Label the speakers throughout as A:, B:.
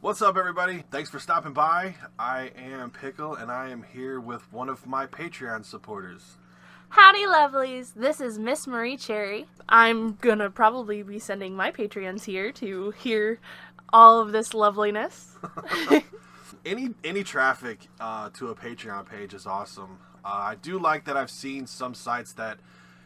A: What's up, everybody? Thanks for stopping by. I am Pickle, and I am here with one of my Patreon supporters.
B: Howdy, lovelies. This is Miss Marie Cherry. I'm gonna probably be sending my Patreons here to hear all of this loveliness.
A: Any traffic to a Patreon page is awesome. I do like that I've seen some sites that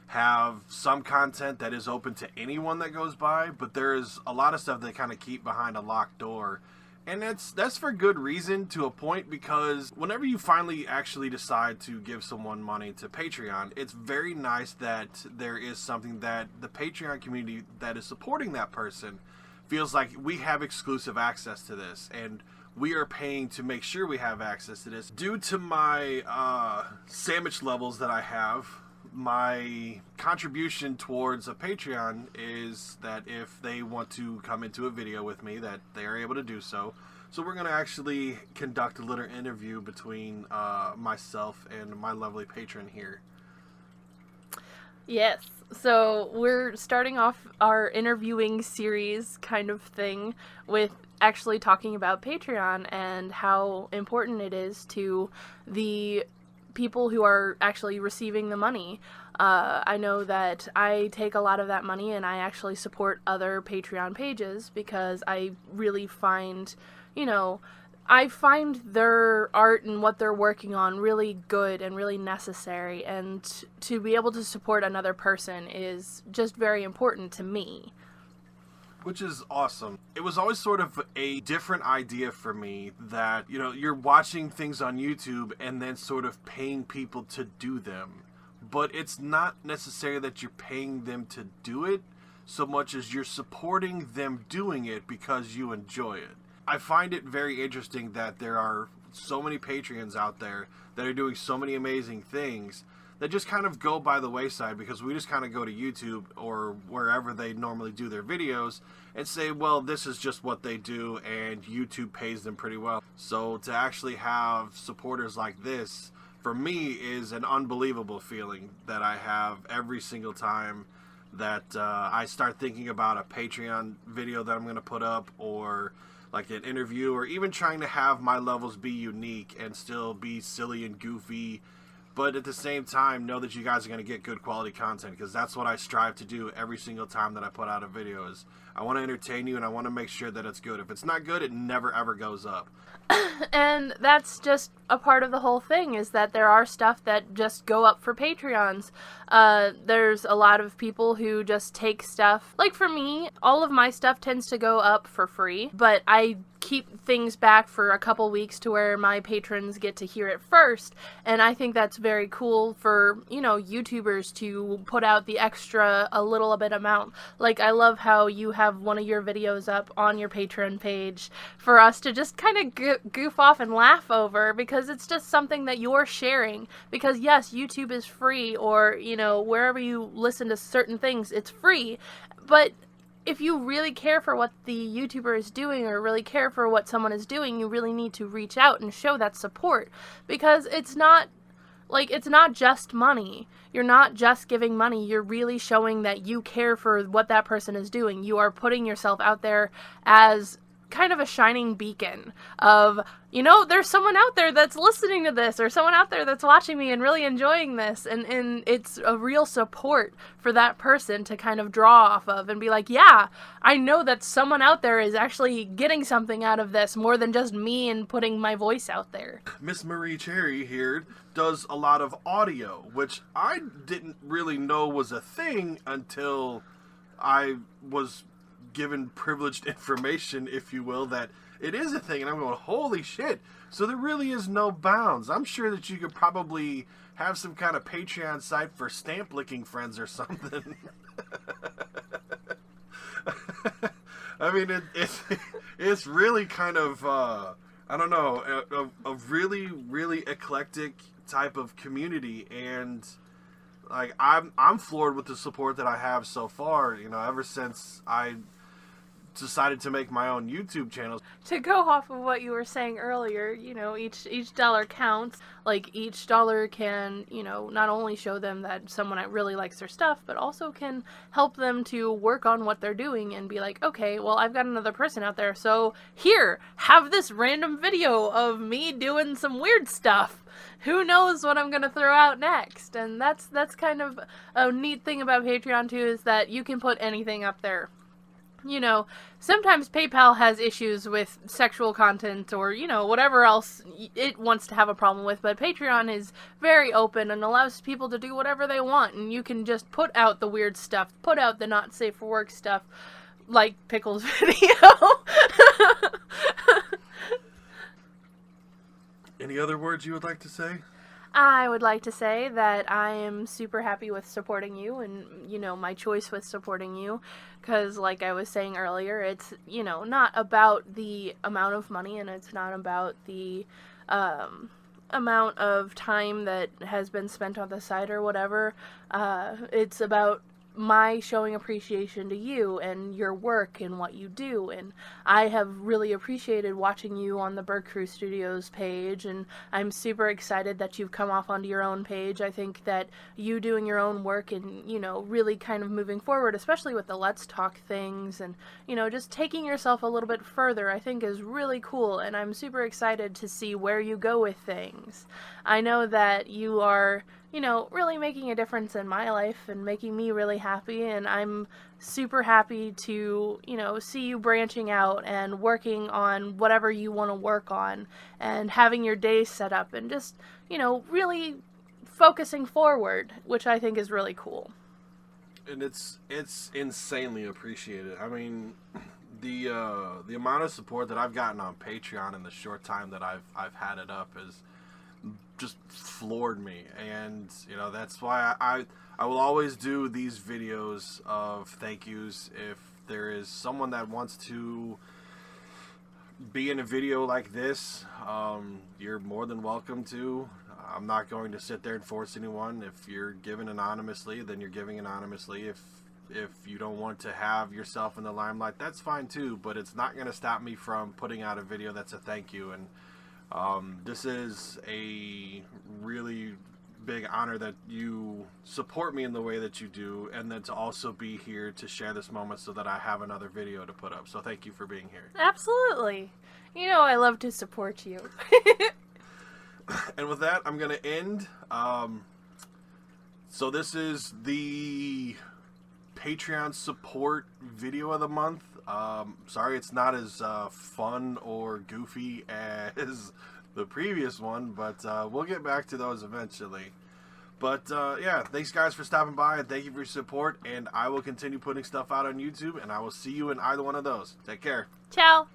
A: have some content that is open to anyone that goes by, but there's a lot of stuff they kind of keep behind a locked door. And that's for good reason to a point, because whenever you finally actually decide to give someone money to Patreon, it's very nice that there is something that the Patreon community that is supporting that person feels like we have exclusive access to this, and we are paying to make sure we have access to this. Due to my sandwich levels that I have, my contribution towards a Patreon is that if they want to come into a video with me, that they are able to do so. So we're going to actually conduct a little interview between myself and my lovely patron here.
B: Yes, so we're starting off our interviewing series kind of thing with actually talking about Patreon and how important it is to the people who are actually receiving the money. I know that I take a lot of that money and I actually support other Patreon pages because I really find, I find their art and what they're working on really good and really necessary, and to be able to support another person is just very important to me.
A: Which is awesome. It was always sort of a different idea for me that, you're watching things on YouTube and then sort of paying people to do them. But it's not necessarily that you're paying them to do it so much as you're supporting them doing it because you enjoy it. I find it very interesting that there are so many Patreons out there that are doing so many amazing things that just kind of go by the wayside because we just kind of go to YouTube or wherever they normally do their videos and say, well, this is just what they do and YouTube pays them pretty well. So to actually have supporters like this, for me, is an unbelievable feeling that I have every single time that I start thinking about a Patreon video that I'm going to put up, or like an interview, or even trying to have my levels be unique and still be silly and goofy, but at the same time know that you guys are going to get good quality content, because that's what I strive to do every single time that I put out a video. Is I want to entertain you and I want to make sure that it's good. If it's not good, it never ever goes up.
B: And that's just a part of the whole thing, is that there are stuff that just go up for Patreons. There's a lot of people who just take stuff. Like for me, all of my stuff tends to go up for free, but I keep things back for a couple weeks to where my patrons get to hear it first. And I think that's very cool for, YouTubers to put out the extra a little bit amount. Like, I love how you have one of your videos up on your Patreon page for us to just kind of goof off and laugh over, because it's just something that you're sharing. Because yes, YouTube is free, or, wherever you listen to certain things, it's free. But if you really care for what the YouTuber is doing, or really care for what someone is doing, you really need to reach out and show that support. Because it's not just money. You're not just giving money. You're really showing that you care for what that person is doing. You are putting yourself out there as kind of a shining beacon of, there's someone out there that's listening to this, or someone out there that's watching me and really enjoying this, and it's a real support for that person to kind of draw off of and be like, yeah, I know that someone out there is actually getting something out of this more than just me and putting my voice out there.
A: Miss Marie Cherry here does a lot of audio, which I didn't really know was a thing until I was given privileged information, if you will, that it is a thing. And I'm going, holy shit. So there really is no bounds. I'm sure that you could probably have some kind of Patreon site for stamp licking friends or something. I mean, it's really kind of, I don't know, a really, really eclectic type of community. And like, I'm floored with the support that I have so far, ever since I decided to make my own YouTube channel.
B: To go off of what you were saying earlier, you know, each dollar counts. Like, each dollar can, you know, not only show them that someone really likes their stuff, but also can help them to work on what they're doing and be like, okay, well, I've got another person out there, so here, have this random video of me doing some weird stuff. Who knows what I'm gonna throw out next? And that's kind of a neat thing about Patreon too, is that you can put anything up there. You know, sometimes PayPal has issues with sexual content or, you know, whatever else it wants to have a problem with, but Patreon is very open and allows people to do whatever they want, and you can just put out the weird stuff, put out the not safe for work stuff, like Pickle's video.
A: Any other words you would like to say?
B: I would like to say that I am super happy with supporting you and, you know, my choice with supporting you, because like I was saying earlier, it's, you know, not about the amount of money, and it's not about the amount of time that has been spent on the site or whatever. It's about my showing appreciation to you and your work and what you do, and I have really appreciated watching you on the Bird Crew Studios page, and I'm super excited that you've come off onto your own page. I think that you doing your own work and, you know, really kind of moving forward, especially with the Let's Talk things and, you know, just taking yourself a little bit further, I think is really cool, and I'm super excited to see where you go with things. I know that you are, you know, really making a difference in my life and making me really happy, and I'm super happy to, you know, see you branching out and working on whatever you want to work on and having your day set up and just, you know, really focusing forward, which I think is really cool.
A: And it's insanely appreciated. I mean, the amount of support that I've gotten on Patreon in the short time that I've had it up is just floored me, and you know, that's why I will always do these videos of thank yous. If there is someone that wants to be in a video like this, you're more than welcome to. I'm not going to sit there and force anyone. If you're giving anonymously, then you're giving anonymously. If you don't want to have yourself in the limelight, that's fine too, but it's not going to stop me from putting out a video that's a thank you. And this is a really big honor that you support me in the way that you do, and then to also be here to share this moment so that I have another video to put up. So thank you for being here.
B: Absolutely. You know, I love to support you.
A: And with that, I'm going to end. So this is the Patreon support video of the month. Sorry it's not as fun or goofy as the previous one, but we'll get back to those eventually. But yeah, thanks guys for stopping by, and thank you for your support, and I will continue putting stuff out on YouTube, and I will see you in either one of those. Take care.
B: Ciao.